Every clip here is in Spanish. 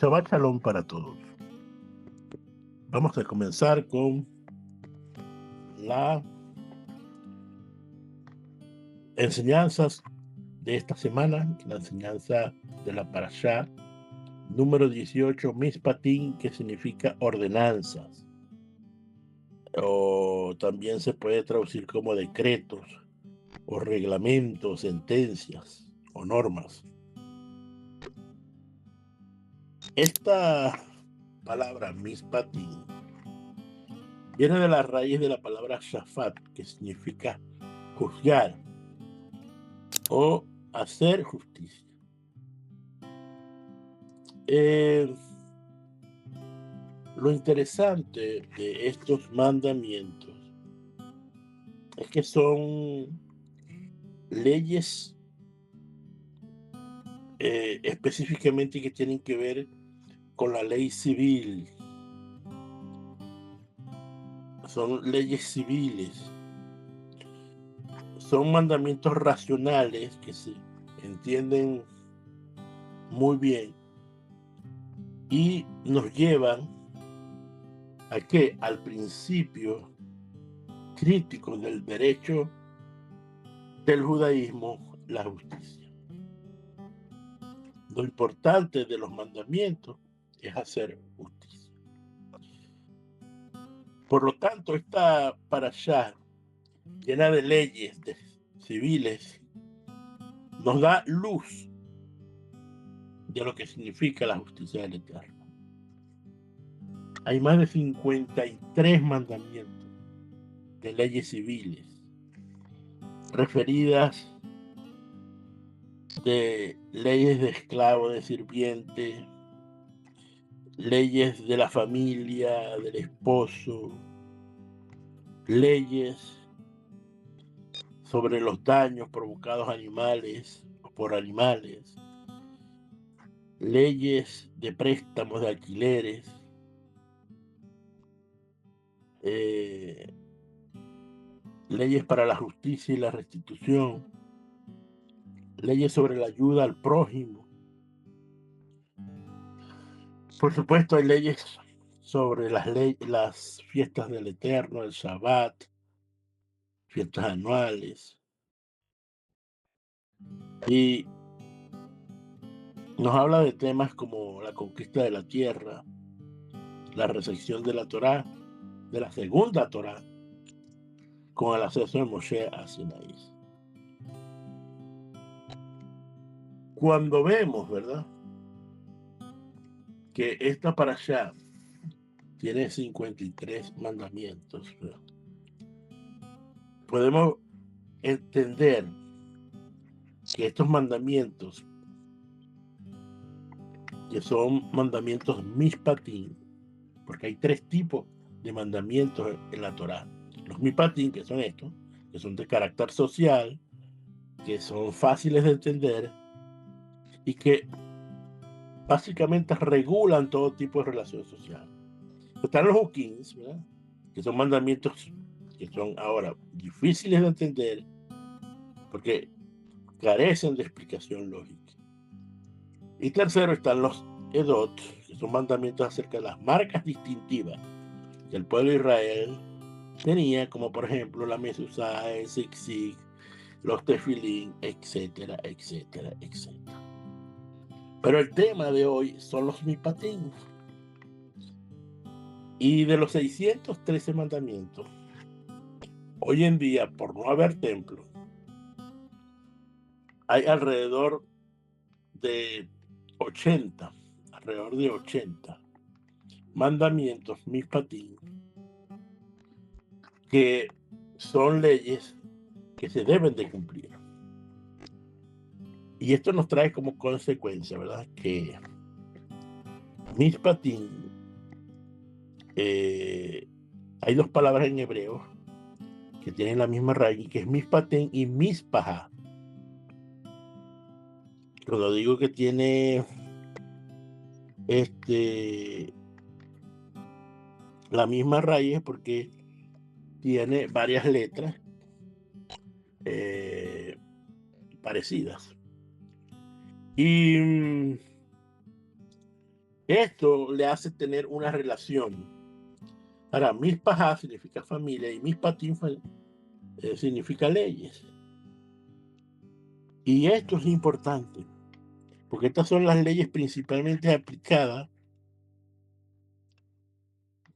Shabbat Shalom para todos. Vamos a comenzar con las enseñanzas de esta semana, la enseñanza de la Parashá número 18, Mishpatim, que significa ordenanzas, o también se puede traducir como decretos, o reglamentos, sentencias, o normas. Esta palabra Mishpatim viene de la raíz de la palabra Shafat, que significa juzgar o hacer justicia. Lo interesante de estos mandamientos es que son leyes específicamente que tienen que ver con la ley civil. Son leyes civiles. Son mandamientos racionales que se entienden muy bien y nos llevan a que al principio crítico del derecho del judaísmo, la justicia. Lo importante de los mandamientos es hacer justicia. Por lo tanto, esta parashá llena de leyes civiles nos da luz de lo que significa la justicia del Eterno. Hay más de 53 mandamientos de leyes civiles referidas de leyes de esclavo, de sirviente, leyes de la familia, del esposo, leyes sobre los daños provocados a animales o por animales, leyes de préstamos, de alquileres, leyes para la justicia y la restitución, leyes sobre la ayuda al prójimo. Por supuesto, hay leyes sobre las fiestas del Eterno, el Shabbat, fiestas anuales. Y nos habla de temas como la conquista de la tierra, la recepción de la Torá, de la segunda Torá, con el acceso de Moshe a Sinaí. Cuando vemos, ¿verdad?, que esta parashá tiene 53 mandamientos, ¿verdad?, podemos entender que estos mandamientos, que son mandamientos mishpatim, porque hay 3 tipos de mandamientos en la Torá. Los mishpatim, que son estos, que son de carácter social, que son fáciles de entender y que básicamente regulan todo tipo de relación social. Están los hukins, ¿verdad?, que son mandamientos que son ahora difíciles de entender porque carecen de explicación lógica. Y tercero están los edot, que son mandamientos acerca de las marcas distintivas que el pueblo de Israel tenía, como por ejemplo la mezuzá, el zigzag, los tefilín, etcétera, etcétera, etcétera. Pero el tema de hoy son los mishpatim. Y de los 613 mandamientos, hoy en día, por no haber templo, hay alrededor de 80 mandamientos mishpatim, que son leyes que se deben de cumplir. Y esto nos trae como consecuencia, ¿verdad?, que mishpatim, hay 2 palabras en hebreo que tienen la misma raíz, que es mishpatim y mishpah. Cuando digo que tiene la misma raíz, porque tiene varias letras parecidas. Y Esto le hace tener una relación. Ahora, Mishpajá significa familia y Mishpatim significa leyes. Y esto es importante, porque estas son las leyes principalmente aplicadas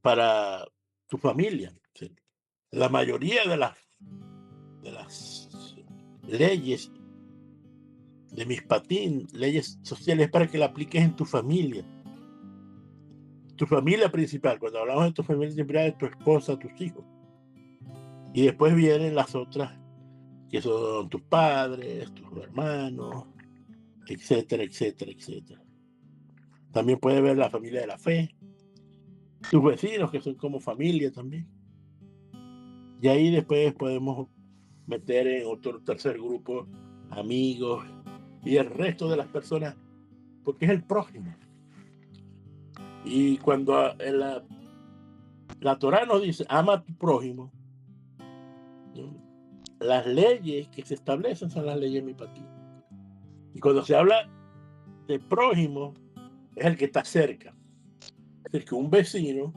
para tu familia. ¿Sí? La mayoría de las leyes de Mishpatim, leyes sociales, para que la apliques en tu familia. Tu familia principal, cuando hablamos de tu familia principal, es tu esposa, tus hijos. Y después vienen las otras, que son tus padres, tus hermanos, etcétera, etcétera, etcétera. También puede ver la familia de la fe, tus vecinos, que son como familia también. Y ahí después podemos meter en otro tercer grupo amigos y el resto de las personas, porque es el prójimo. Y cuando la Torá nos dice, ama a tu prójimo, ¿no? Las leyes que se establecen son las leyes Mishpatim. Y cuando se habla de prójimo, es el que está cerca. Es decir, que un vecino,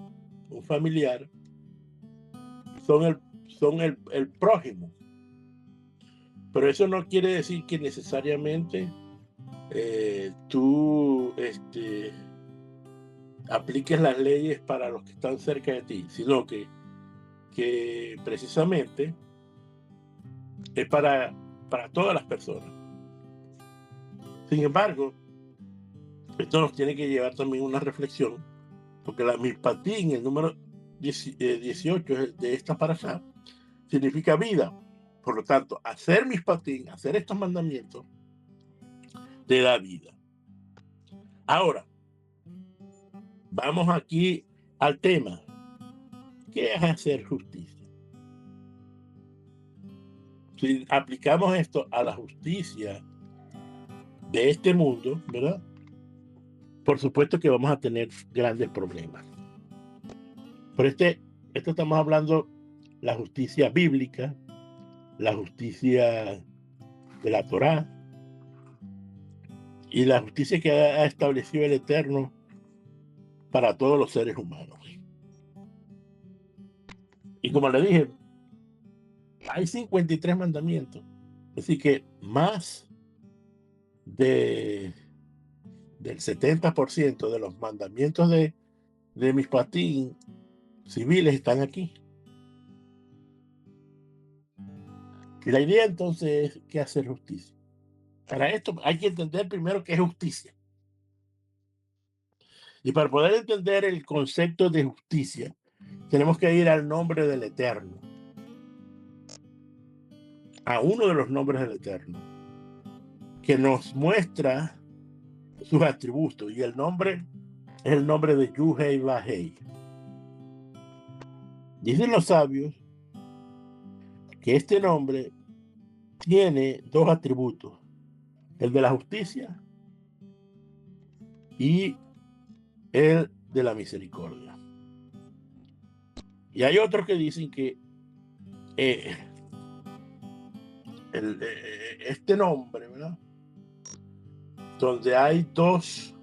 un familiar, son el prójimo. Pero eso no quiere decir que necesariamente tú apliques las leyes para los que están cerca de ti, sino que precisamente es para todas las personas. Sin embargo, esto nos tiene que llevar también a una reflexión, porque la Mishpatim, el número 18 de esta parashá, significa vida. Por lo tanto, hacer Mishpatim, hacer estos mandamientos, te da vida. Ahora, vamos aquí al tema. ¿Qué es hacer justicia? Si aplicamos esto a la justicia de este mundo, ¿verdad? Por supuesto que vamos a tener grandes problemas. Por esto estamos hablando la justicia bíblica, la justicia de la Torá y la justicia que ha establecido el Eterno para todos los seres humanos. Y como le dije, hay 53 mandamientos. Así que más del 70% de los mandamientos de Mishpatim civiles están aquí. Y la idea entonces es que hacer justicia. Para esto hay que entender primero qué es justicia. Y para poder entender el concepto de justicia, tenemos que ir al nombre del Eterno, a uno de los nombres del Eterno, que nos muestra sus atributos. Y el nombre es el nombre de Yuhei Vahei. Dicen los sabios que este nombre tiene dos atributos, el de la justicia y el de la misericordia. Y hay otros que dicen que este nombre, ¿verdad? Donde hay dos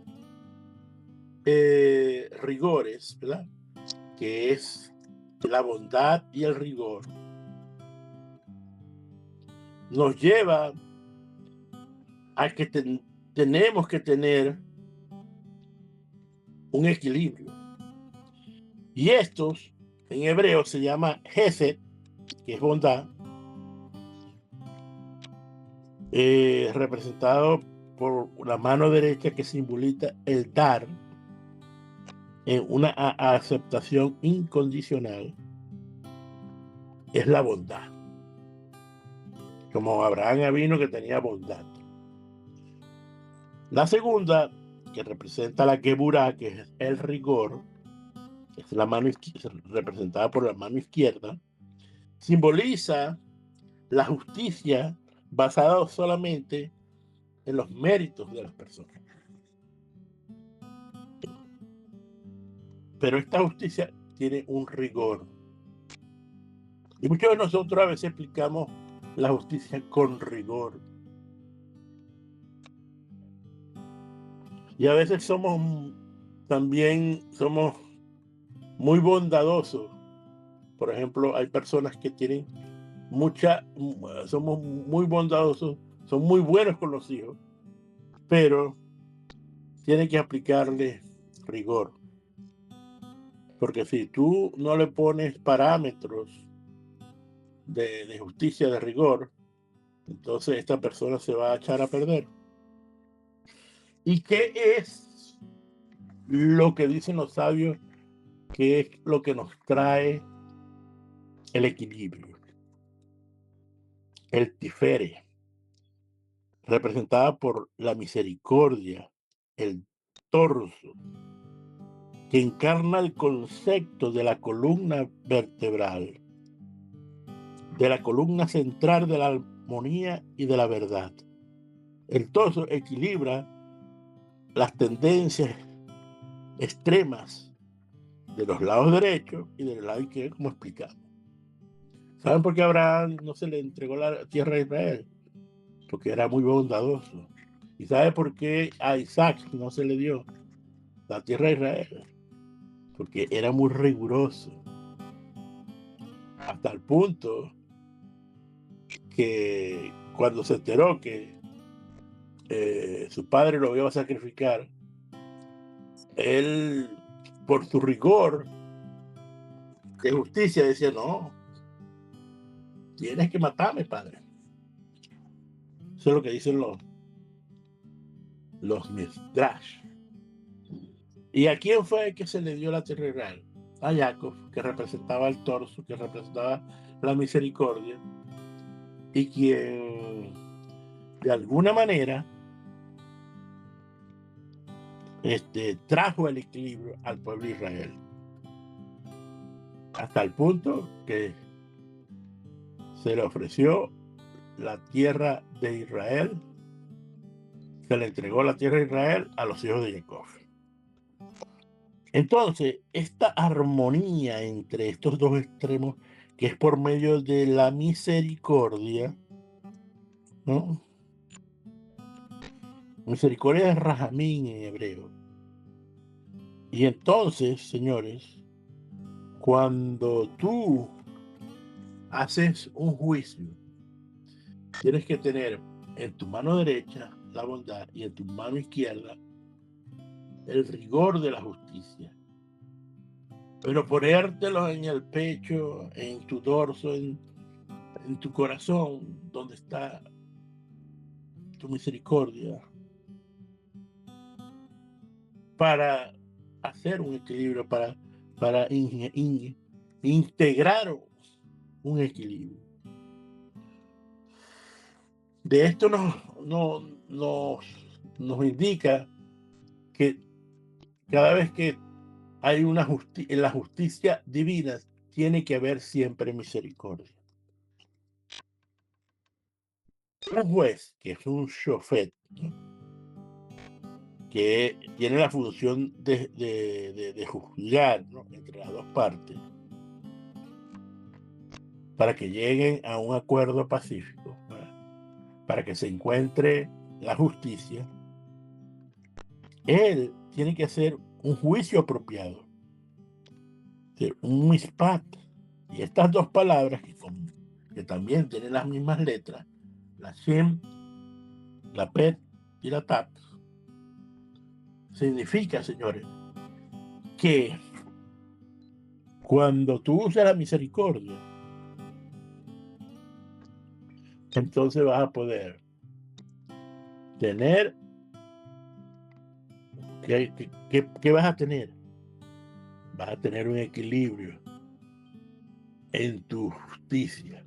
rigores, ¿verdad? Que es la bondad y el rigor, nos lleva a que tenemos que tener un equilibrio. Y estos, en hebreo, se llama Hesed, que es bondad, representado por la mano derecha, que simboliza el dar en una aceptación incondicional, es la bondad. Como Abraham Avino, que tenía bondad. La segunda, que representa la Geburá, que es el rigor, es la mano representada por la mano izquierda, simboliza la justicia basada solamente en los méritos de las personas. Pero esta justicia tiene un rigor. Y muchos de nosotros a veces explicamos la justicia con rigor. Y a veces somos también somos muy bondadosos. Por ejemplo, hay personas que tienen somos muy bondadosos, son muy buenos con los hijos, pero tienen que aplicarle rigor. Porque si tú no le pones parámetros de justicia, de rigor, entonces esta persona se va a echar a perder. ¿Y qué es lo que dicen los sabios? ¿Qué es lo que nos trae el equilibrio? El tifere, representada por la misericordia, el torso, que encarna el concepto de la columna vertebral, de la columna central de la armonía y de la verdad. El torso equilibra las tendencias extremas de los lados derechos y del lado izquierdo, como explicamos. ¿Saben por qué a Abraham no se le entregó la tierra a Israel? Porque era muy bondadoso. ¿Y sabe por qué a Isaac no se le dio la tierra a Israel? Porque era muy riguroso. Hasta el punto que cuando se enteró que su padre lo iba a sacrificar, él, por su rigor de justicia, decía, no, tienes que matarme, padre. Eso es lo que dicen los Midrash. ¿Y a quién fue que se le dio la tierra real? A Jacob, que representaba el torso, que representaba la misericordia, y quien de alguna manera trajo el equilibrio al pueblo de Israel. Hasta el punto que se le ofreció la tierra de Israel, se le entregó la tierra de Israel a los hijos de Jacob. Entonces, esta armonía entre estos dos extremos, que es por medio de la misericordia, ¿no? Misericordia es Rahamín en hebreo. Y entonces, señores, cuando tú haces un juicio, tienes que tener en tu mano derecha la bondad y en tu mano izquierda el rigor de la justicia. Pero ponértelo en el pecho, en tu dorso, en tu corazón, donde está tu misericordia, para hacer un equilibrio, para integrar un equilibrio. De esto nos indica que cada vez que hay en la justicia divina, tiene que haber siempre misericordia. Un juez, que es un shofet, ¿no?, que tiene la función de juzgar, ¿no?, entre las dos partes, para que lleguen a un acuerdo pacífico, para que se encuentre la justicia. Él tiene que hacer un juicio apropiado, un mishpat. Y estas dos palabras, que también tienen las mismas letras, la Shem, la Pet y la Tat, significa, señores, que cuando tú usas la misericordia, entonces vas a poder tener, ¿qué vas a tener? Vas a tener un equilibrio en tu justicia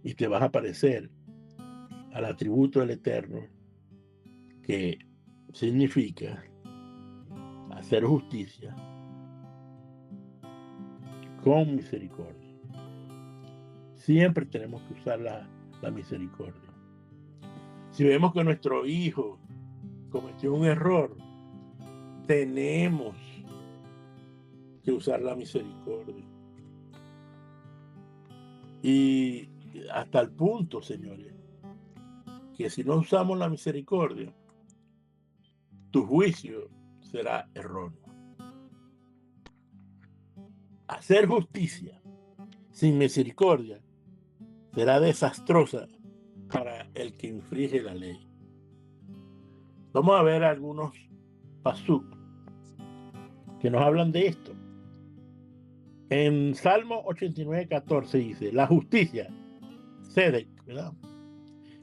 y te vas a parecer al atributo del Eterno, que significa hacer justicia con misericordia. Siempre tenemos que usar la misericordia. Si vemos que nuestro hijo cometió un error, tenemos que usar la misericordia. Y hasta el punto, señores, que si no usamos la misericordia, tu juicio será erróneo. Hacer justicia sin misericordia será desastrosa para el que infringe la ley. Vamos a ver algunos pasuk que nos hablan de esto. En Salmo 89:14 dice: la justicia, Sedec, ¿verdad?,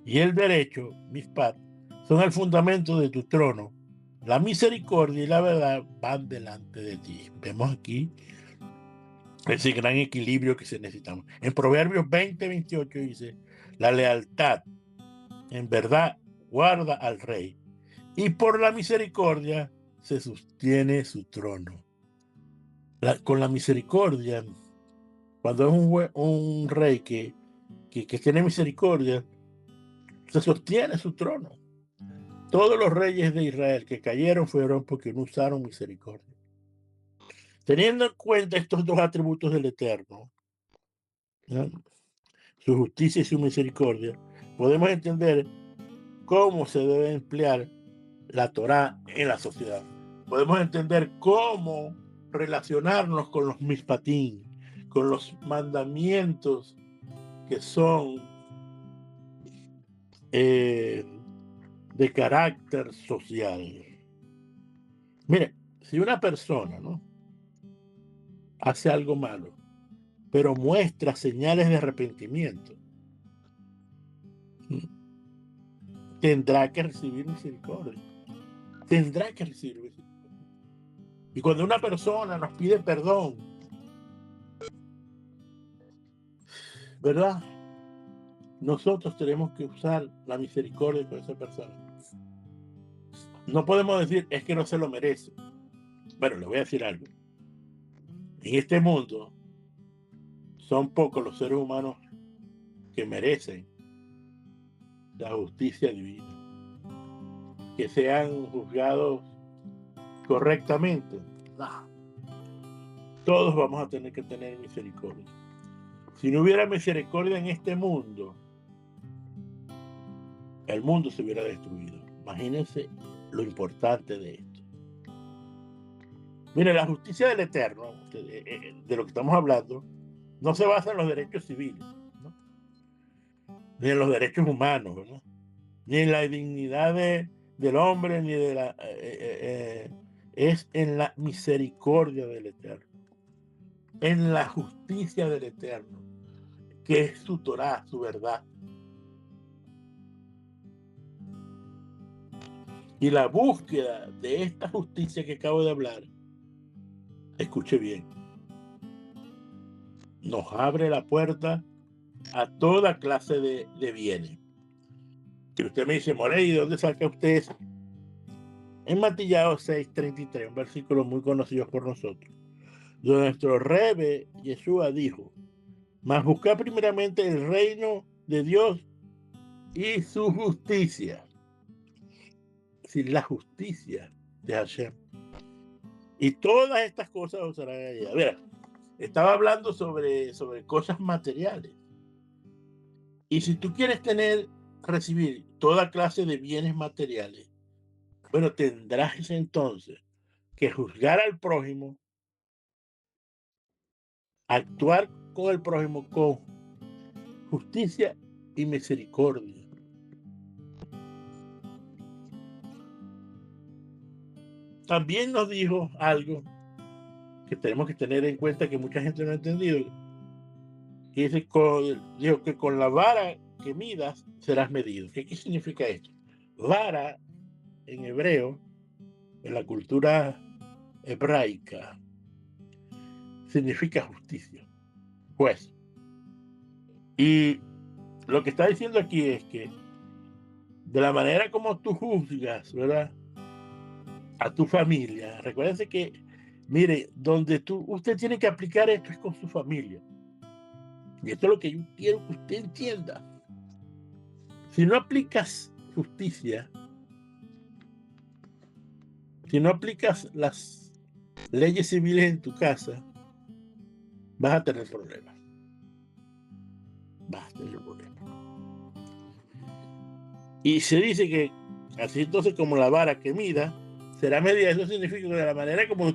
y el derecho, Mishpat, son el fundamento de tu trono. La misericordia y la verdad van delante de ti. Vemos aquí ese gran equilibrio que se necesitamos. En Proverbios 20:28 dice: la lealtad en verdad guarda al rey, y por la misericordia se sostiene su trono. Con la misericordia, cuando es un rey que tiene misericordia, se sostiene su trono. Todos los reyes de Israel que cayeron fueron porque no usaron misericordia. Teniendo en cuenta estos dos atributos del Eterno, ¿no?, su justicia y su misericordia, podemos entender cómo se debe emplear la Torá en la sociedad. Podemos entender cómo relacionarnos con los mishpatim, con los mandamientos que son de carácter social. Mire, si una persona, ¿no?, hace algo malo, pero muestra señales de arrepentimiento, tendrá que recibir misericordia. Tendrá que recibir misericordia. Y cuando una persona nos pide perdón, ¿verdad?, nosotros tenemos que usar la misericordia con esa persona. No podemos decir, es que no se lo merece. Bueno, le voy a decir algo. En este mundo son pocos los seres humanos que merecen la justicia divina, que sean juzgados correctamente. No. Todos vamos a tener que tener misericordia. Si no hubiera misericordia en este mundo, el mundo se hubiera destruido. Imagínense lo importante de esto. Mire, la justicia del Eterno, de lo que estamos hablando, no se basa en los derechos civiles, ¿no?, ni en los derechos humanos, ¿no?, ni en la dignidad del hombre, ni de la... es en la misericordia del Eterno, en la justicia del Eterno, que es su Torá, su verdad. Y la búsqueda de esta justicia que acabo de hablar, escuche bien, nos abre la puerta a toda clase de bienes. Y usted me dice, Morey, ¿de dónde saca usted eso? En Mateo 6:33, un versículo muy conocido por nosotros, donde nuestro Rebe Yeshua dijo: mas buscad primeramente el reino de Dios y su justicia. Es decir, la justicia de Hashem. Y todas estas cosas os serán añadidas. Mira, estaba hablando sobre cosas materiales. Y si tú quieres recibir toda clase de bienes materiales, bueno, tendrás entonces que juzgar al prójimo, actuar con el prójimo con justicia y misericordia. También nos dijo algo que tenemos que tener en cuenta, que mucha gente no ha entendido, que dijo que con la vara que midas serás medido. ¿Qué significa esto? Vara en hebreo, en la cultura hebraica, significa justicia, juez. Y lo que está diciendo aquí es que de la manera como tú juzgas, ¿verdad?, a tu familia, recuérdense que, mire, donde usted tiene que aplicar esto es con su familia. Y esto es lo que yo quiero que usted entienda. Si no aplicas justicia, si no aplicas las leyes civiles en tu casa, vas a tener problemas. Vas a tener problemas. Y se dice que así entonces como la vara que mida, será medida. Eso significa que de la manera como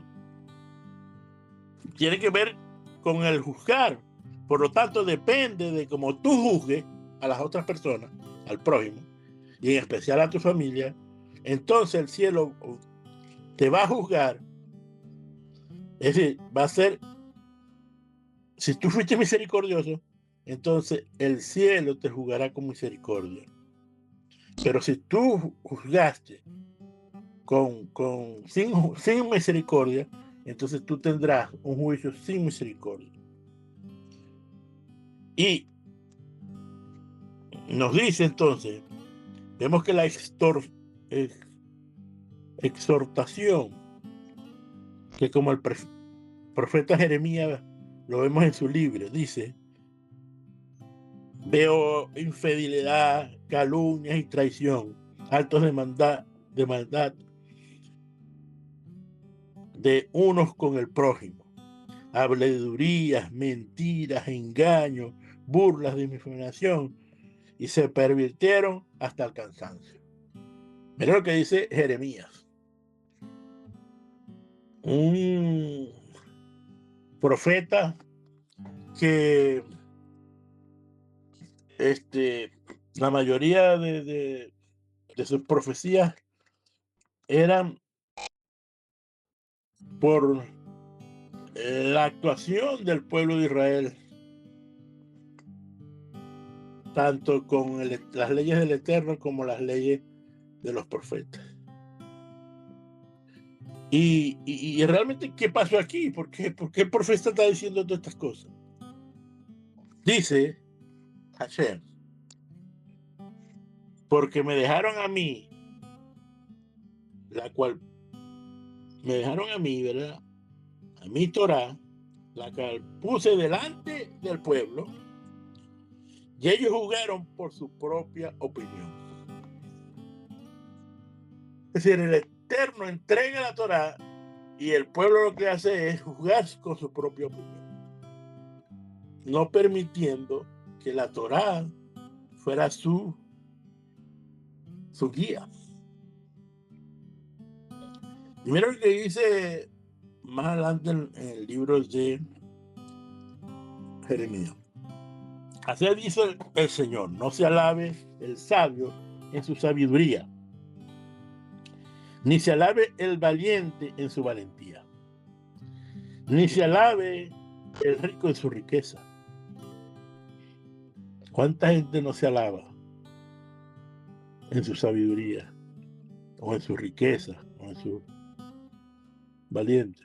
tiene que ver con el juzgar. Por lo tanto, depende de cómo tú juzgues a las otras personas, al prójimo, y en especial a tu familia. Entonces el cielo te va a juzgar. Es decir, va a ser, si tú fuiste misericordioso, entonces el cielo te juzgará con misericordia. Pero si tú juzgaste sin misericordia, entonces tú tendrás un juicio sin misericordia. Y nos dice entonces, vemos que la exhortación, que como el profeta Jeremías lo vemos en su libro, dice: veo infidelidad, calumnias y traición, actos de maldad de unos con el prójimo, habladurías, mentiras, engaños, burlas, discriminación, y se pervirtieron hasta el cansancio. Mira lo que dice Jeremías, un profeta que la mayoría de sus profecías eran por la actuación del pueblo de Israel, tanto con las leyes del Eterno como las leyes de los profetas. Y realmente, ¿qué pasó aquí? ¿Por qué el profeta está diciendo todas estas cosas? Dice Hashem: porque me dejaron a mí, ¿verdad? A mi Torah, la cual puse delante del pueblo, y ellos jugaron por su propia opinión. Es decir, el Eterno entrega la Torah y el pueblo lo que hace es juzgar con su propia opinión, no permitiendo que la Torah fuera su guía. Y mira lo que dice más adelante en el libro de Jeremías: así dice el Señor, no se alabe el sabio en su sabiduría, ni se alabe el valiente en su valentía, ni se alabe el rico en su riqueza. ¿Cuánta gente no se alaba en su sabiduría, o en su riqueza, o en su valiente?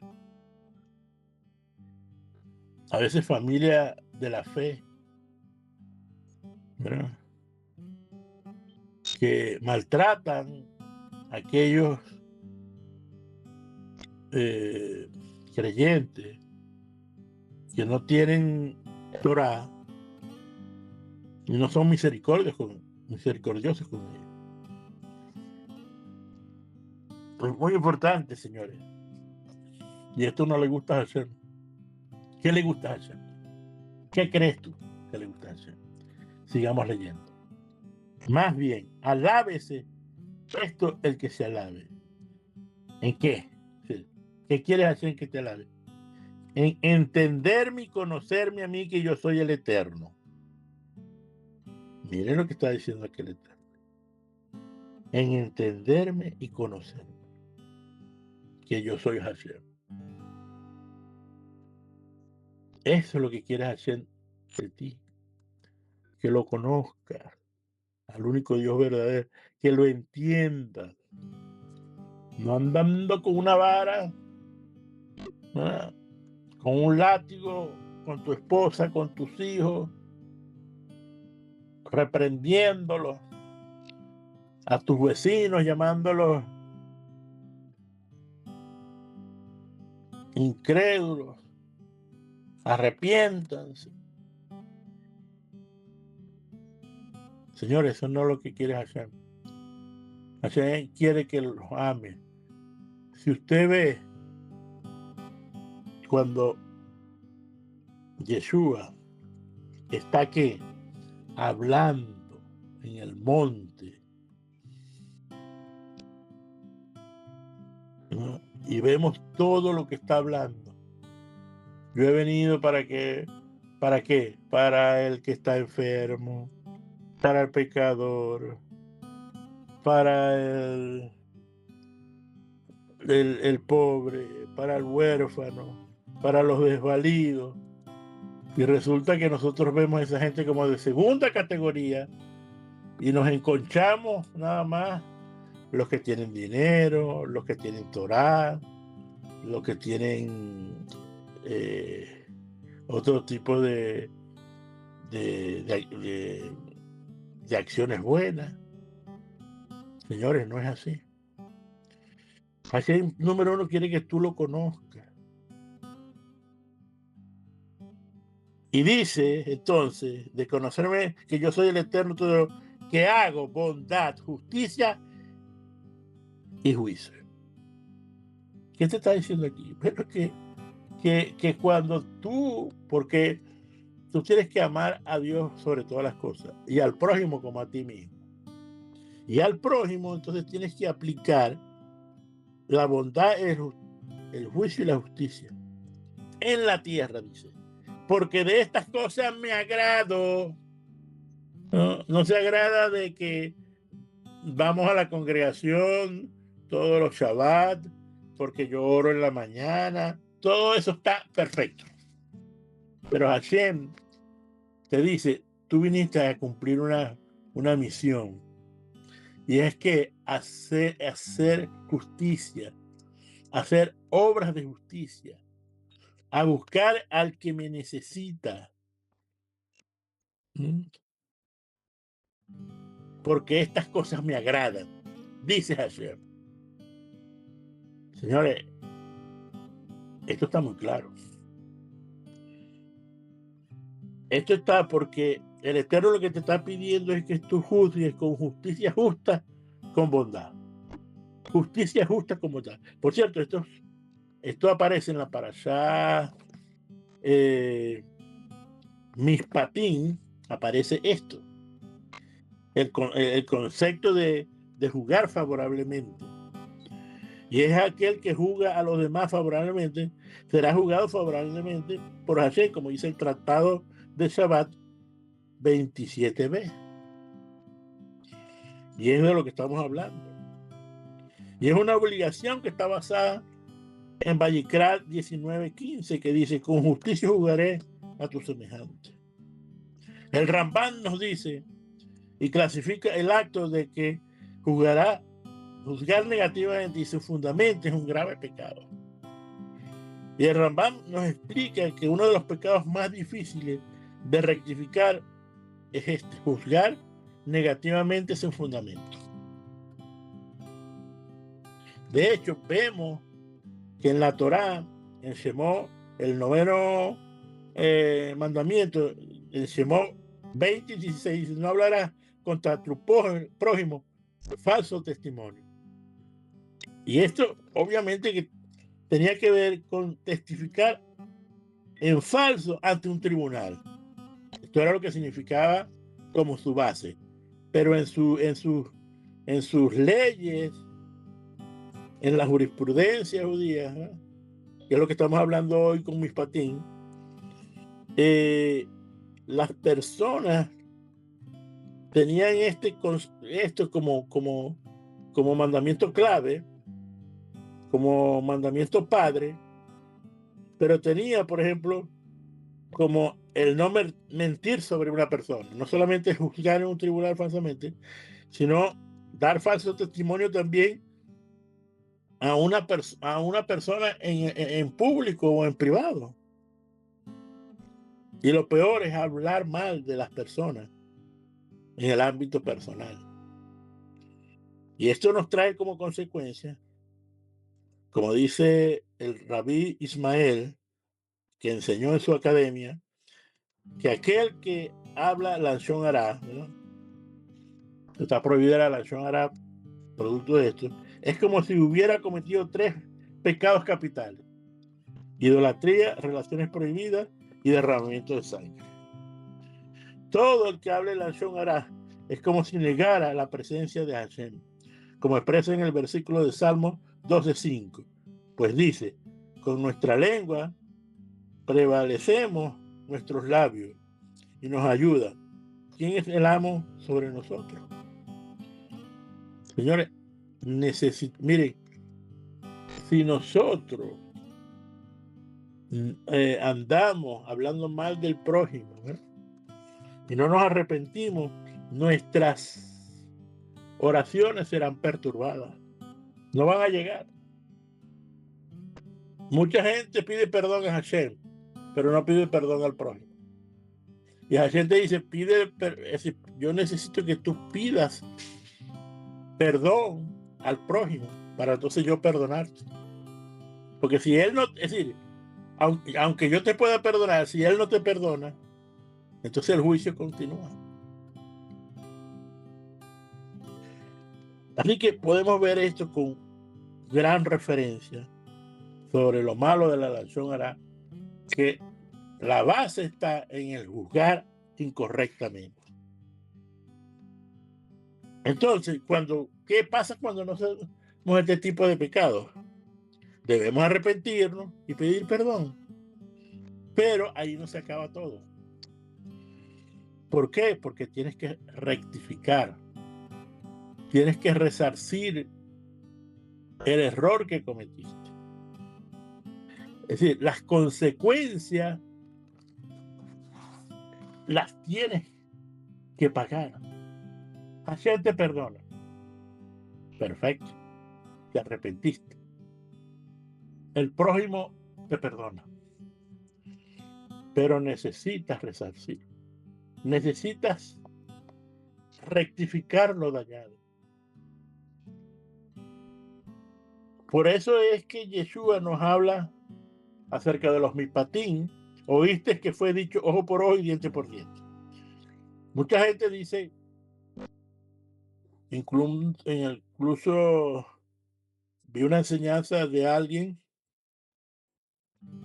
A veces familia de la fe, ¿verdad?, que maltratan a aquellos creyentes que no tienen Torah y no son misericordiosos con ellos. Es muy importante, señores. Y esto no le gusta hacer. ¿Qué le gusta hacer? ¿Qué crees tú que le gusta hacer? Sigamos leyendo. Más bien, alábese esto el que se alabe. ¿En qué? ¿Qué quieres hacer que te alabe? En entenderme y conocerme a mí, que yo soy el Eterno. Miren lo que está diciendo aquí el Eterno. En entenderme y conocerme, que yo soy Hashem. Eso es lo que quieres hacer de ti. Que lo conozcas al único Dios verdadero, que lo entiendas, no andando con una vara, ¿verdad?, con un látigo, con tu esposa, con tus hijos, reprendiéndolos, a tus vecinos llamándolos incrédulos. Arrepiéntanse. Señores, eso no es lo que quiere Hashem. Hashem quiere que los ame. Si usted ve cuando Yeshua está aquí hablando en el monte, ¿no? Y vemos todo lo que está hablando. Yo he venido ¿para qué? Para el que está enfermo, para el pecador, para el pobre, para el huérfano, para los desvalidos. Y resulta que nosotros vemos a esa gente como de segunda categoría y nos enconchamos nada más los que tienen dinero, los que tienen Torah, los que tienen otro tipo de acciones buenas. Señores, no es así. Así, número uno, quiere que tú lo conozcas. Y dice, entonces, de conocerme que yo soy el Eterno, todo, que hago bondad, justicia y juicio. ¿Qué te está diciendo aquí? Pero que cuando tú, porque tú tienes que amar a Dios sobre todas las cosas y al prójimo como a ti mismo. Y al prójimo, entonces tienes que aplicar la bondad, el juicio y la justicia en la tierra, dice. Porque de estas cosas me agrado. No se agrada de que vamos a la congregación todos los Shabbat, porque yo oro en la mañana. Todo eso está perfecto. Pero Hashem te dice, tú viniste a cumplir una misión. Y es que hacer justicia, hacer obras de justicia, a buscar al que me necesita. Porque estas cosas me agradan, dice Hashem. Señores, esto está muy claro. Esto está porque el Eterno lo que te está pidiendo es que tú juzgues con justicia justa, con bondad. Justicia justa con bondad. Por cierto, esto aparece en la parashá Mishpatim, aparece esto. El concepto de juzgar favorablemente. Y es aquel que juzga a los demás favorablemente, será juzgado favorablemente por Hashem, como dice el Tratado de Shabbat 27b. Y es de lo que estamos hablando. Y es una obligación que está basada en Vayikra 19:15, que dice, con justicia juzgaré a tu semejante. El Rambán nos dice y clasifica el acto de que juzgar negativamente y su fundamento es un grave pecado. Y el Rambam nos explica que uno de los pecados más difíciles de rectificar es juzgar negativamente sin fundamento. De hecho, vemos que en la Torá, en Shemot, el noveno mandamiento, en Shemot 20:16, dice, no hablarás contra tu prójimo falso testimonio. Y esto obviamente que tenía que ver con testificar en falso ante un tribunal. Esto era lo que significaba como su base. Pero en sus leyes, en la jurisprudencia judía, que es lo que estamos hablando hoy con Mishpatim, las personas tenían esto como mandamiento clave, como mandamiento padre, pero tenía, por ejemplo, como el no mentir sobre una persona, no solamente juzgar en un tribunal falsamente, sino dar falso testimonio también a una persona en público o en privado. Y lo peor es hablar mal de las personas en el ámbito personal. Y esto nos trae como consecuencia, como dice el rabí Ismael, que enseñó en su academia, que aquel que habla lashon hará, ¿no? Está prohibida la lashon hará, producto de esto, es como si hubiera cometido 3 pecados capitales: idolatría, relaciones prohibidas y derramamiento de sangre. Todo el que hable lashon hará es como si negara la presencia de Hashem, como expresa en el versículo de Salmo 12:5. Pues dice, con nuestra lengua prevalecemos nuestros labios y nos ayuda. ¿Quién es el amo sobre nosotros? Señores, miren, si nosotros andamos hablando mal del prójimo, ¿verdad?, y no nos arrepentimos, nuestras oraciones serán perturbadas, no van a llegar. Mucha gente pide perdón a Hashem, pero no pide perdón al prójimo. Y Hashem te dice, yo necesito que tú pidas perdón al prójimo para entonces yo perdonarte. Porque si él no, es decir, aunque yo te pueda perdonar, si él no te perdona, entonces el juicio continúa. Así que podemos ver esto con gran referencia sobre lo malo de la lashon hará, que la base está en el juzgar incorrectamente. Entonces, ¿qué pasa cuando no hacemos este tipo de pecados? Debemos arrepentirnos y pedir perdón. Pero ahí no se acaba todo. ¿Por qué? Porque tienes que rectificar. Tienes que resarcir el error que cometiste. Es decir, las consecuencias las tienes que pagar. Hashem te perdona. Perfecto. Te arrepentiste. El prójimo te perdona. Pero necesitas resarcir. Necesitas rectificar lo dañado. Por eso es que Yeshua nos habla acerca de los mishpatim. Oíste que fue dicho ojo por ojo y diente por diente. Mucha gente dice, incluso vi una enseñanza de alguien,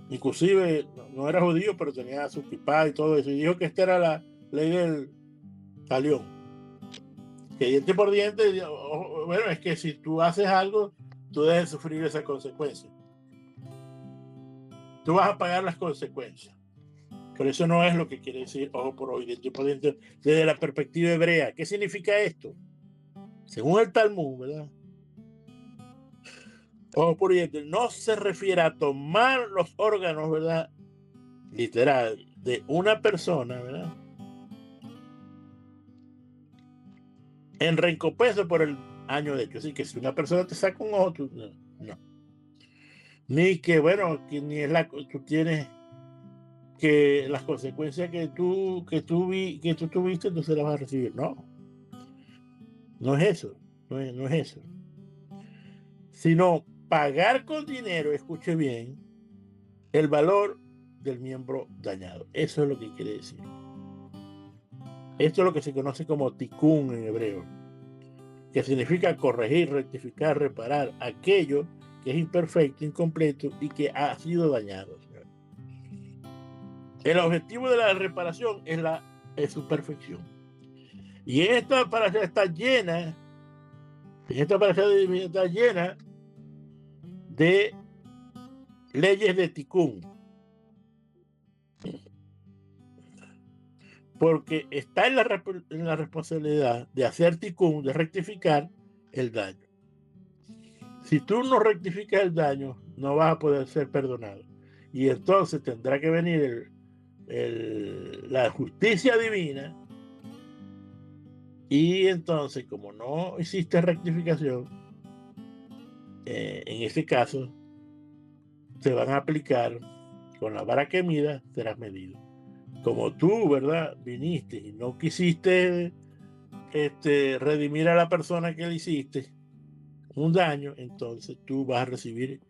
inclusive no era judío, pero tenía su kipá y todo eso, y dijo que esta era la ley del talión. Que diente por diente, bueno, es que si tú haces algo, tú debes sufrir esa consecuencia. Tú vas a pagar las consecuencias. Pero eso no es lo que quiere decir ojo por ojo, diente por diente, desde la perspectiva hebrea. ¿Qué significa esto? Según el Talmud, ¿verdad? Ojo por diente no se refiere a tomar los órganos, ¿verdad?, literal, de una persona, ¿verdad?, en recompensa por el año de hecho. Así que si una persona te saca un ojo, no. Ni que, bueno, que ni es tú tienes que las consecuencias que tú tuviste, tú se las vas a recibir. No. No es eso. No es eso. Sino pagar con dinero, escuche bien, el valor del miembro dañado. Eso es lo que quiere decir. Esto es lo que se conoce como tikkun en hebreo, que significa corregir, rectificar, reparar aquello que es imperfecto, incompleto y que ha sido dañado. El objetivo de la reparación es su perfección. Y esta parasha está llena de leyes de tikkun, porque está en la responsabilidad de hacer tikkun, de rectificar el daño. Si tú no rectificas el daño, no vas a poder ser perdonado. Y entonces tendrá que venir la justicia divina. Y entonces, como no hiciste rectificación, en ese caso, te van a aplicar con la vara que mida, serás medido. Como tú, ¿verdad?, viniste y no quisiste redimir a la persona que le hiciste un daño, entonces tú vas a recibir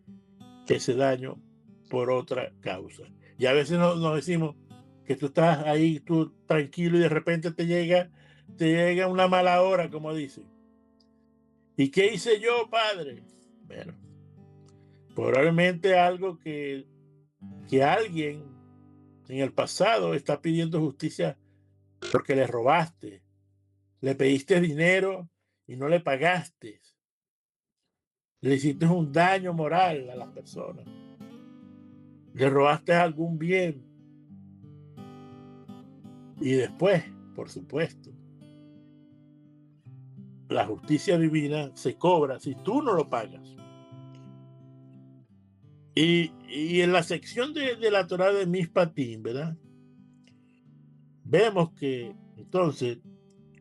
ese daño por otra causa. Y a veces nos decimos que tú estás ahí, tú tranquilo, y de repente te llega una mala hora, como dice. ¿Y qué hice yo, padre? Bueno, probablemente algo que alguien en el pasado está pidiendo justicia porque le robaste, le pediste dinero y no le pagaste. le hiciste un daño moral a las personas, le robaste algún bien y después, por supuesto, la justicia divina se cobra si tú no lo pagas. Y en la sección de la Torá de Mishpatim, ¿verdad? Vemos que entonces,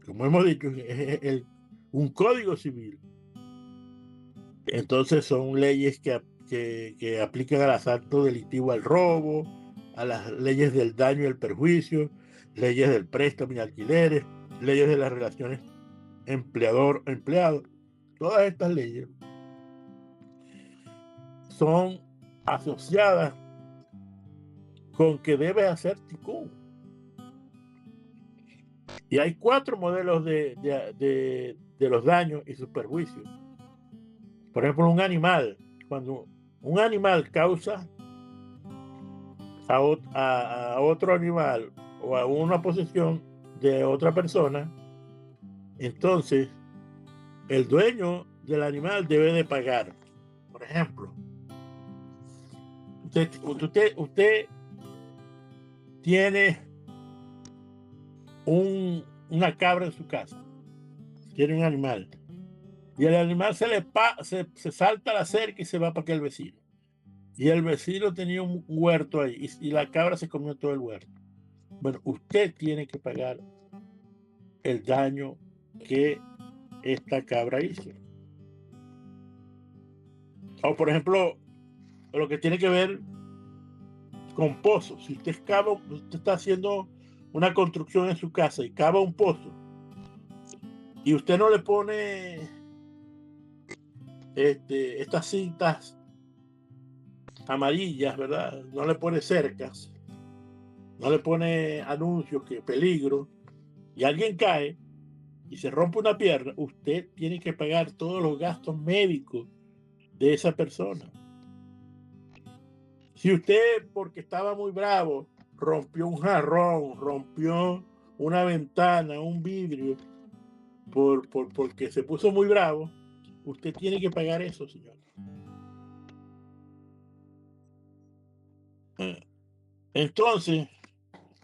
como hemos dicho, es un código civil. Entonces son leyes que aplican al asalto delictivo, al robo, a las leyes del daño y el perjuicio, leyes del préstamo y alquileres, leyes de las relaciones empleador-empleado. Todas estas leyes son asociadas con que debes hacer ticún. Y hay 4 modelos de los daños y sus perjuicios. Por ejemplo, un animal. Cuando un animal causa a otro animal o a una posesión de otra persona, entonces el dueño del animal debe de pagar. Por ejemplo, usted tiene una cabra en su casa, tiene un animal, y el animal se salta a la cerca y se va para aquel vecino. Y el vecino tenía un huerto ahí y la cabra se comió todo el huerto. Bueno, usted tiene que pagar el daño que esta cabra hizo. O por ejemplo, lo que tiene que ver con pozos. Si usted está haciendo una construcción en su casa y cava un pozo y usted no le pone estas cintas amarillas, ¿verdad? No le pone cercas, no le pone anuncios que peligro, y alguien cae y se rompe una pierna, usted tiene que pagar todos los gastos médicos de esa persona. Si usted, porque estaba muy bravo, rompió un jarrón, rompió una ventana, un vidrio, porque se puso muy bravo, usted tiene que pagar eso, señor. Entonces,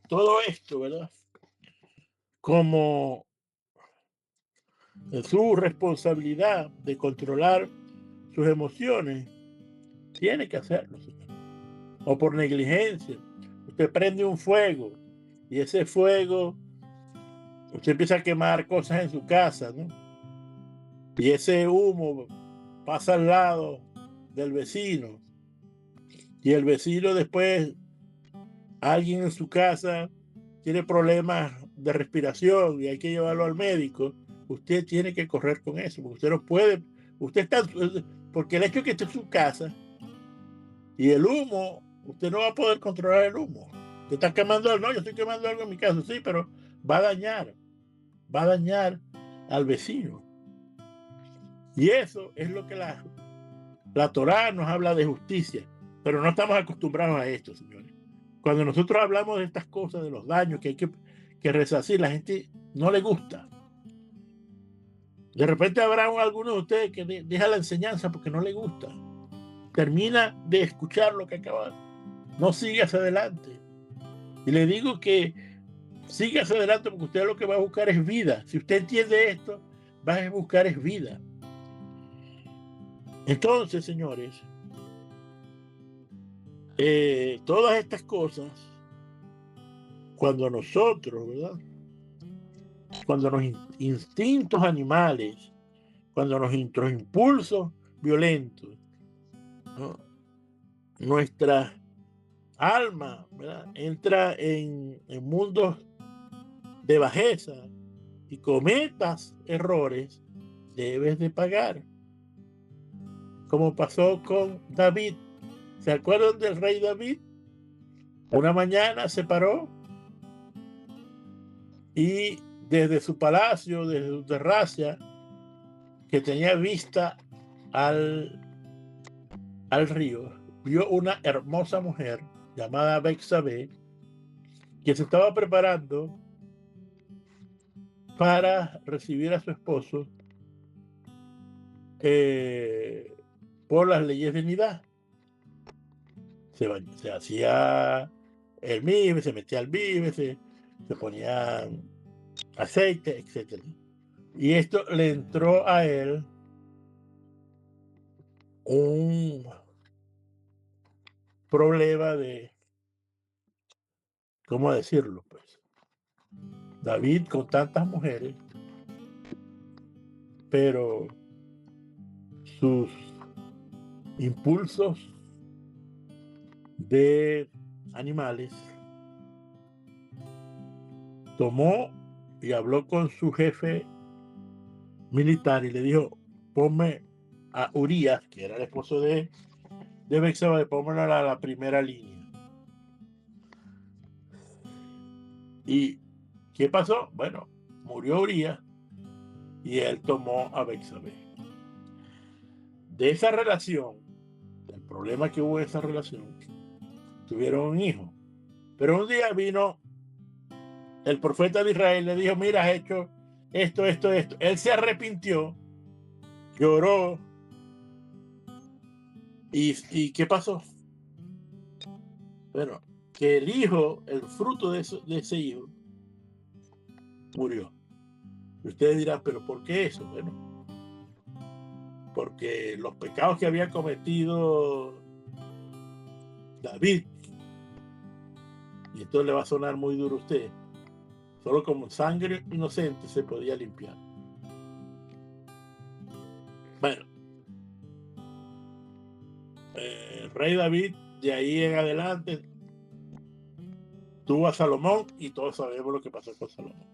todo esto, ¿verdad? Como su responsabilidad de controlar sus emociones, tiene que hacerlo, señor. O por negligencia, usted prende un fuego y ese fuego, usted empieza a quemar cosas en su casa, ¿no? Y ese humo pasa al lado del vecino y el vecino después, alguien en su casa tiene problemas de respiración y hay que llevarlo al médico, usted tiene que correr con eso, porque usted no puede, usted está, porque el hecho de que esté en su casa y el humo, usted no va a poder controlar el humo. Usted está quemando algo, no, yo estoy quemando algo en mi casa, sí, pero va a dañar al vecino. Y eso es lo que la Torá nos habla de justicia, pero no estamos acostumbrados a esto, señores. Cuando nosotros hablamos de estas cosas, de los daños que hay que resarcir, la gente no le gusta. De repente habrá alguno de ustedes que deja la enseñanza porque no le gusta. Termina de escuchar lo que acaba. No sigue hacia adelante. Y le digo que sigue hacia adelante porque usted lo que va a buscar es vida. Si usted entiende esto, va a buscar es vida. Entonces, señores, todas estas cosas, cuando nosotros, ¿verdad? Cuando los instintos animales, cuando nuestros impulsos violentos, ¿no? Nuestra alma, ¿verdad? Entra en mundos de bajeza y cometas errores, debes de pagar. Como pasó con David. ¿Se acuerdan del rey David? Una mañana se paró y desde su palacio, desde su terraza, que tenía vista al río, vio una hermosa mujer llamada Betsabé que se estaba preparando para recibir a su esposo por las leyes de Nidá. Se hacía el mibe, se metía el mibe, se ponía aceite, etc. Y esto le entró a él un problema de, ¿cómo decirlo? Pues David con tantas mujeres, pero sus impulsos de animales, tomó y habló con su jefe militar y le dijo: ponme a Urías, que era el esposo de Betsabé, pónmelo a la primera línea. ¿Y qué pasó? Bueno, murió Urías y él tomó a Betsabé. De esa relación, del problema que hubo en esa relación, tuvieron un hijo. Pero un día vino el profeta de Israel, le dijo: mira, has hecho esto. Él se arrepintió, lloró. ¿Y qué pasó? Bueno, que el hijo, el fruto de ese hijo, murió. Y ustedes dirán: ¿pero por qué eso? Bueno, porque los pecados que había cometido David, y esto le va a sonar muy duro a usted, solo con sangre inocente se podía limpiar. Bueno, el rey David, de ahí en adelante, tuvo a Salomón y todos sabemos lo que pasó con Salomón.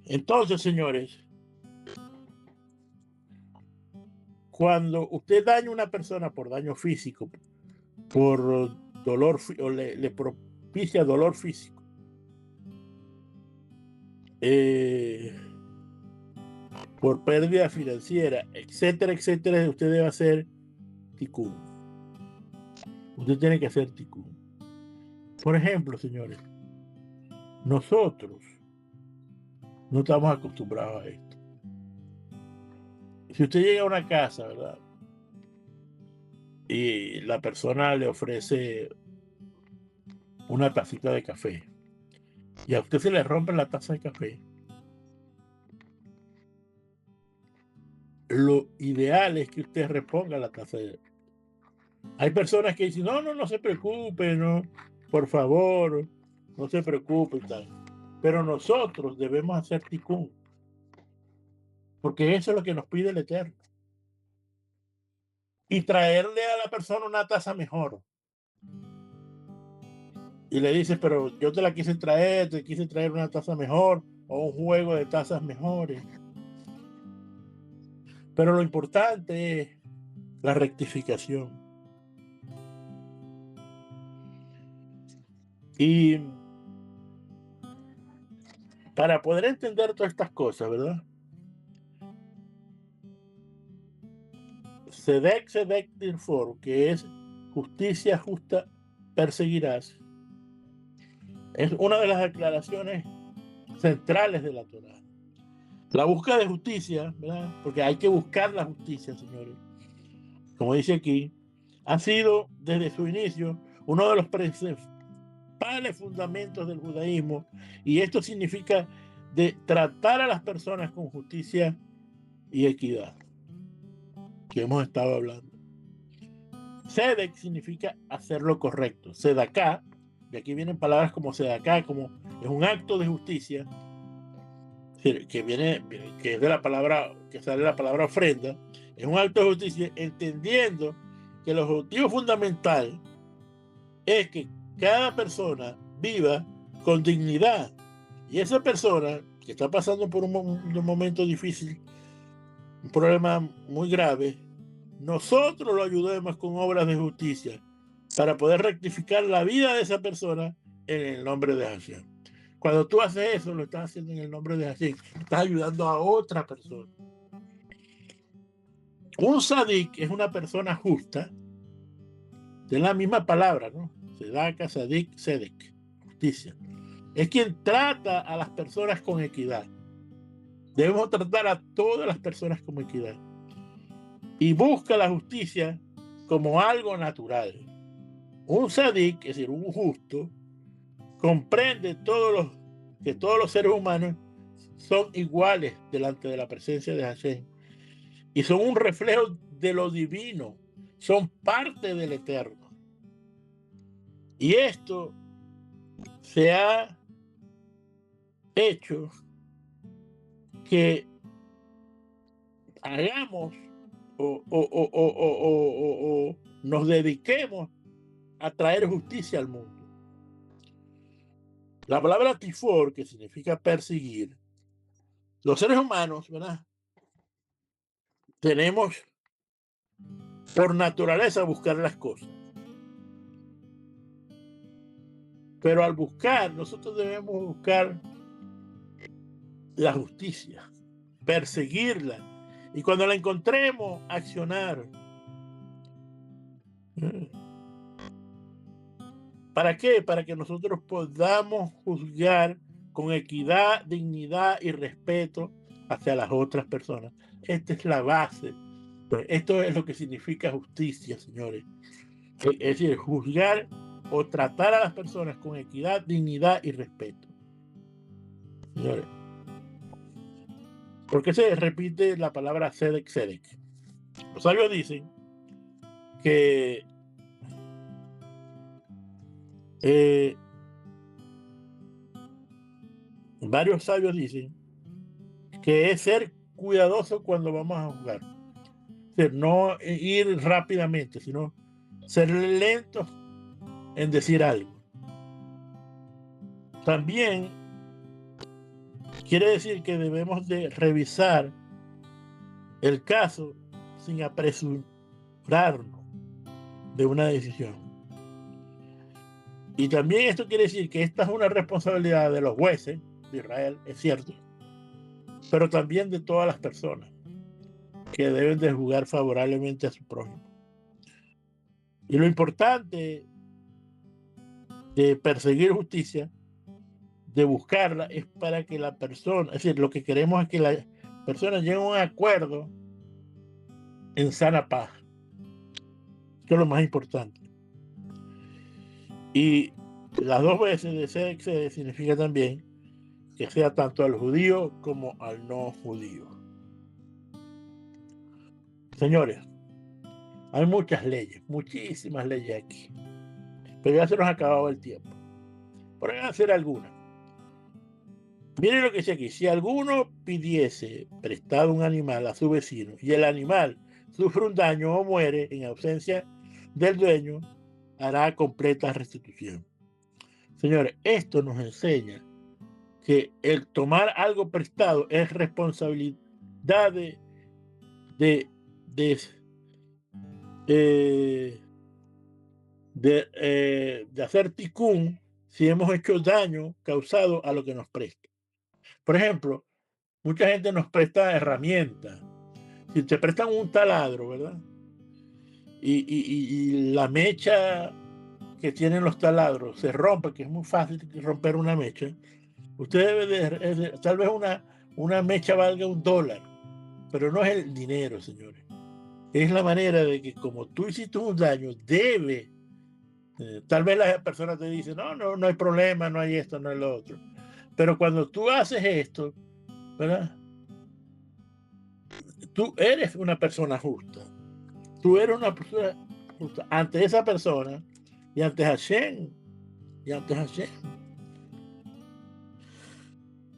Entonces, señores, cuando usted daña a una persona por daño físico, por dolor, o le propicia dolor físico, por pérdida financiera, etcétera, usted debe hacer ticún. Usted tiene que hacer ticún. Por ejemplo, señores, nosotros no estamos acostumbrados a esto. Si usted llega a una casa, ¿verdad?, y la persona le ofrece una tacita de café y a usted se le rompe la taza de café, lo ideal es que usted reponga la taza de... Hay personas que dicen: no se preocupe, no, por favor, no se preocupe y tal. Pero nosotros debemos hacer ticún, porque eso es lo que nos pide el Eterno. Y traerle a la persona una taza mejor. Y le dices: pero yo te quise traer una taza mejor, o un juego de tazas mejores. Pero lo importante es la rectificación. Y para poder entender todas estas cosas, ¿verdad? Sedec Dirfor, que es justicia justa perseguirás, es una de las declaraciones centrales de la Torá. La búsqueda de justicia, ¿verdad?, porque hay que buscar la justicia, señores, como dice aquí, ha sido desde su inicio uno de los principales fundamentos del judaísmo, y esto significa de tratar a las personas con justicia y equidad, que hemos estado hablando. Sedec significa hacer lo correcto. Sedaká, de aquí vienen palabras como sedaká, como es un acto de justicia, que es de la palabra, que sale la palabra ofrenda. Es un acto de justicia, entendiendo que el objetivo fundamental es que cada persona viva con dignidad, y esa persona que está pasando por un momento difícil, un problema muy grave, nosotros lo ayudemos con obras de justicia para poder rectificar la vida de esa persona en el nombre de Hashem. Cuando tú haces eso, lo estás haciendo en el nombre de Hashem, estás ayudando a otra persona. Un sadik es una persona justa, de la misma palabra, ¿no? Sedaka, sadik, sedek, justicia. Es quien trata a las personas con equidad. Debemos tratar a todas las personas con equidad. y busca la justicia como algo natural. Un sadik, es decir, un justo, comprende que todos los seres humanos son iguales delante de la presencia de Hashem y son un reflejo de lo divino, son parte del eterno. Y esto se ha hecho que hagamos o nos dediquemos a traer justicia al mundo. La palabra tifor, que significa perseguir, los seres humanos, ¿verdad? Tenemos por naturaleza buscar las cosas. Pero al buscar, nosotros debemos buscar la justicia, perseguirla. Y cuando la encontremos, accionar. ¿Para qué? Para que nosotros podamos juzgar con equidad, dignidad y respeto hacia las otras personas. Esta es la base. Esto es lo que significa justicia, señores. Es decir, juzgar o tratar a las personas con equidad, dignidad y respeto. Señores, ¿por qué se repite la palabra tzedek, tzedek? Los sabios dicen que varios sabios dicen que es ser cuidadoso cuando vamos a jugar. Es decir, no ir rápidamente, sino ser lentos en decir algo. También quiere decir que debemos de revisar el caso sin apresurarnos de una decisión. Y también esto quiere decir que esta es una responsabilidad de los jueces de Israel, es cierto, pero también de todas las personas que deben de juzgar favorablemente a su prójimo. Y lo importante de perseguir justicia, de buscarla, es para que la persona, es decir, lo que queremos es que la persona llegue a un acuerdo en sana paz. Esto es lo más importante. Y las dos veces de tzedek significa también que sea tanto al judío como al no judío. Señores, hay muchas leyes, muchísimas leyes aquí, pero ya se nos ha acabado el tiempo. Pero voy a hacer algunas. Miren lo que dice aquí: si alguno pidiese prestado un animal a su vecino y el animal sufre un daño o muere en ausencia del dueño, hará completa restitución. Señores, esto nos enseña que el tomar algo prestado es responsabilidad de hacer tikkun si hemos hecho daño causado a lo que nos presta. Por ejemplo, mucha gente nos presta herramientas. Si te prestan un taladro, ¿verdad? Y la mecha que tienen los taladros se rompe, que es muy fácil romper una mecha. Usted debe tal vez una mecha valga $1, pero no es el dinero, señores. Es la manera de que como tú hiciste un daño, tal vez la persona te dice, no hay problema, no hay esto, no hay lo otro. Pero cuando tú haces esto, ¿verdad? Tú eres una persona justa. Tú eres una persona justa ante esa persona y ante Hashem.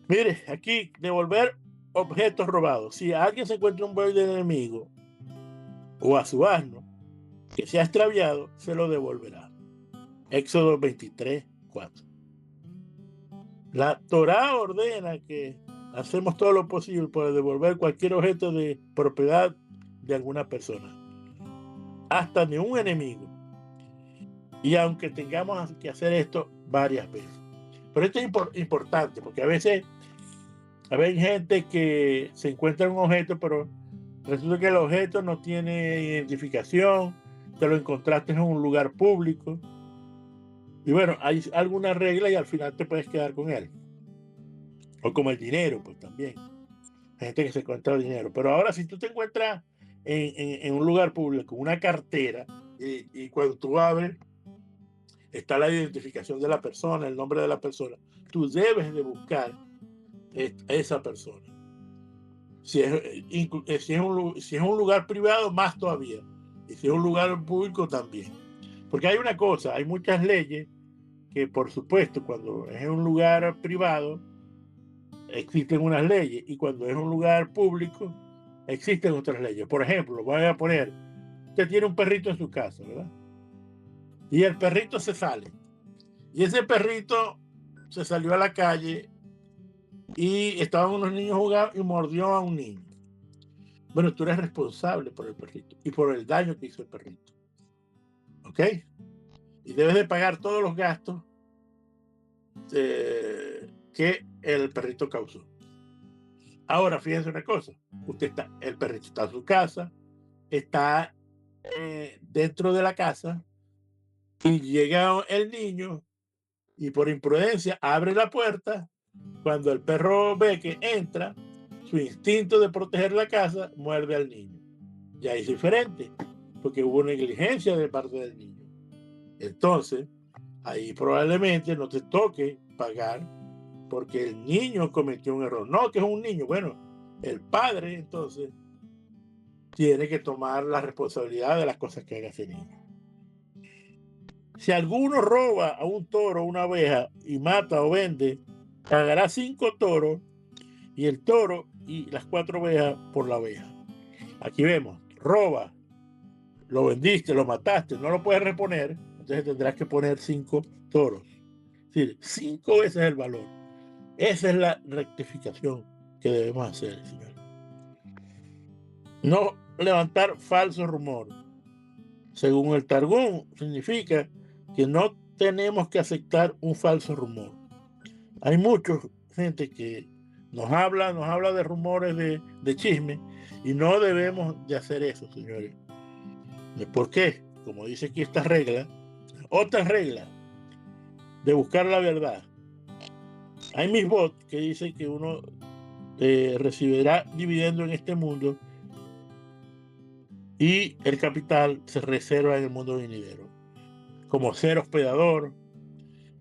Mire, aquí, devolver objetos robados. Si alguien se encuentra un buey del enemigo o a su asno que se ha extraviado, se lo devolverá. Éxodo 23:4. La Torá ordena que hacemos todo lo posible por devolver cualquier objeto de propiedad de alguna persona, hasta de un enemigo. Y aunque tengamos que hacer esto varias veces. Pero esto es importante, porque a veces hay gente que se encuentra un objeto, pero resulta que el objeto no tiene identificación, te lo encontraste en un lugar público. Y bueno, hay alguna regla y al final te puedes quedar con él. O como el dinero, pues también. Hay gente que se encuentra el dinero. Pero ahora, si tú te encuentras en un lugar público una cartera y cuando tú abres está la identificación de la persona, el nombre de la persona, tú debes de buscar a esa persona. Si es un lugar privado, más todavía. Y si es un lugar público, también. Porque hay una cosa, hay muchas leyes que, por supuesto, cuando es un lugar privado, existen unas leyes. Y cuando es un lugar público, existen otras leyes. Por ejemplo, voy a poner, usted tiene un perrito en su casa, ¿verdad? Y el perrito se sale. Y ese perrito se salió a la calle y estaban unos niños jugando y mordió a un niño. Bueno, tú eres responsable por el perrito y por el daño que hizo el perrito. ¿Ok? Y debes de pagar todos los gastos que el perrito causó. Ahora, fíjense una cosa. El perrito está en su casa, está dentro de la casa y llega el niño y por imprudencia abre la puerta. Cuando el perro ve que entra, su instinto de proteger la casa muerde al niño. Ya es diferente, porque hubo negligencia de parte del niño. Entonces, ahí probablemente no te toque pagar porque el niño cometió un error. No que es un niño, bueno, el padre entonces tiene que tomar la responsabilidad de las cosas que haga ese niño. Si alguno roba a un toro o una oveja y mata o vende, pagará 5 toros y el toro y las 4 ovejas por la oveja. Aquí vemos, roba, lo vendiste, lo mataste, no lo puedes reponer, entonces tendrás que poner 5 toros. Es decir, 5 veces el valor. Esa es la rectificación que debemos hacer, señor. No levantar falso rumor. Según el Targum, significa que no tenemos que aceptar un falso rumor. Hay mucha gente que nos habla de rumores de chisme y no debemos de hacer eso, señores. ¿Por qué? Como dice aquí esta regla, otra regla de buscar la verdad. Hay misbot que dice que uno recibirá dividendo en este mundo y el capital se reserva en el mundo venidero, como ser hospedador,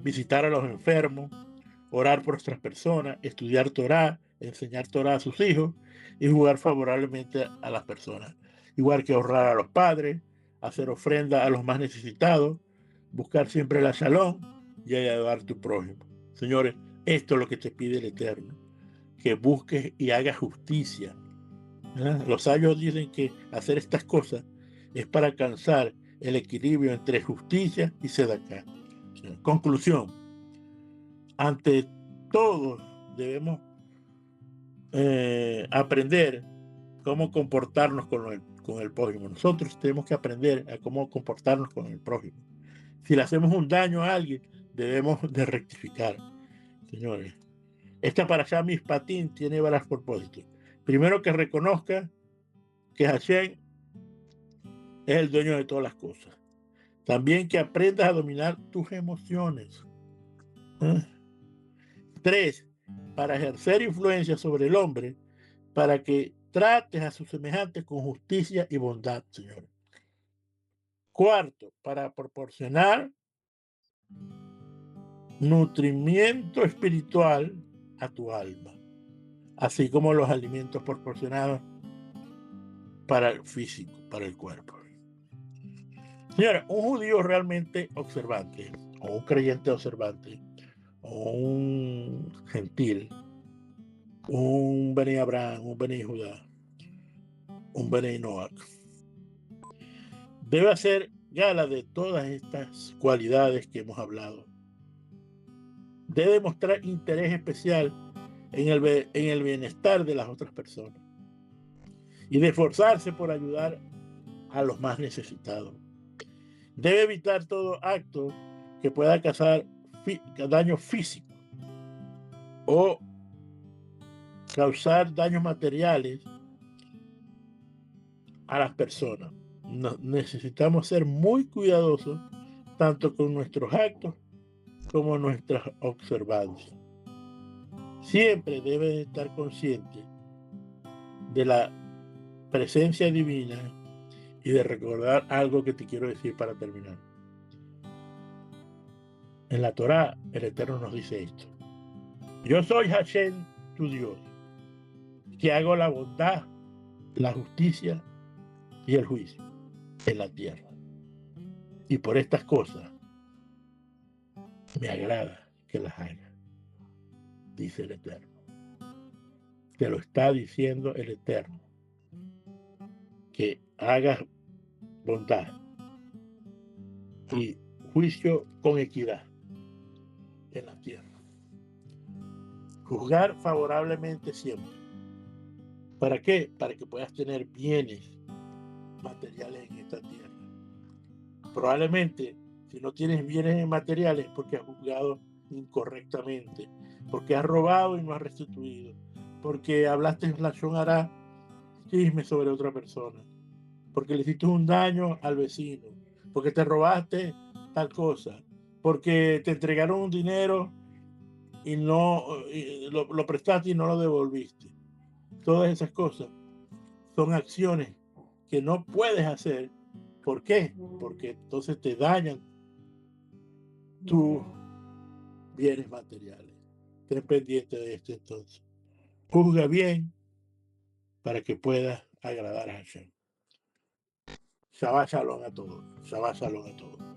visitar a los enfermos, orar por otras personas, estudiar Torah, enseñar Torah a sus hijos y jugar favorablemente a las personas. Igual que honrar a los padres, hacer ofrenda a los más necesitados, buscar siempre la shalom y ayudar a tu prójimo. Señores, esto es lo que te pide el Eterno, que busques y hagas justicia. Los sabios dicen que hacer estas cosas es para alcanzar el equilibrio entre justicia y sedacá. Conclusión. Ante todo debemos aprender cómo comportarnos con el prójimo. Nosotros tenemos que aprender a cómo comportarnos con el prójimo. Si le hacemos un daño a alguien, debemos de rectificar. Señores, esta parashá Mishpatim tiene varios propósitos. Primero, que reconozca que Hashem es el dueño de todas las cosas. También que aprendas a dominar tus emociones. 3, para ejercer influencia sobre el hombre, para que trates a sus semejantes con justicia y bondad, Señor. 4, para proporcionar nutrimiento espiritual a tu alma, así como los alimentos proporcionados para el físico, para el cuerpo. Señora, un judío realmente observante, o un creyente observante, o un gentil, un Beni Abraham, un Beni Judá, un Beni Noach, debe hacer gala de todas estas cualidades que hemos hablado. Debe mostrar interés especial en el bienestar de las otras personas y de esforzarse por ayudar a los más necesitados. Debe evitar todo acto que pueda causar daño físico o causar daños materiales a las personas. Necesitamos ser muy cuidadosos tanto con nuestros actos como nuestras observancias. Siempre debe estar consciente de la presencia divina y de recordar algo que te quiero decir para terminar. En la Torá, el Eterno nos dice esto: yo soy Hashem, tu Dios, que hago la bondad, la justicia y el juicio en la tierra. Y por estas cosas me agrada que las haga, dice el Eterno. Te lo está diciendo el Eterno, que hagas bondad y juicio con equidad en la tierra. Juzgar favorablemente siempre. ¿Para qué? Para que puedas tener bienes materiales en esta tierra. Probablemente, si no tienes bienes materiales, porque has juzgado incorrectamente, porque has robado y no has restituido, porque hablaste en lashon hará, chisme sobre otra persona, porque le hiciste un daño al vecino, porque te robaste tal cosa, porque te entregaron un dinero y lo prestaste y no lo devolviste. Todas esas cosas son acciones que no puedes hacer. ¿Por qué? Porque entonces te dañan tus bienes materiales. Ten pendiente de esto entonces. Juzga bien para que puedas agradar a Hashem. Shabbat shalom a todos. Shabbat shalom a todos.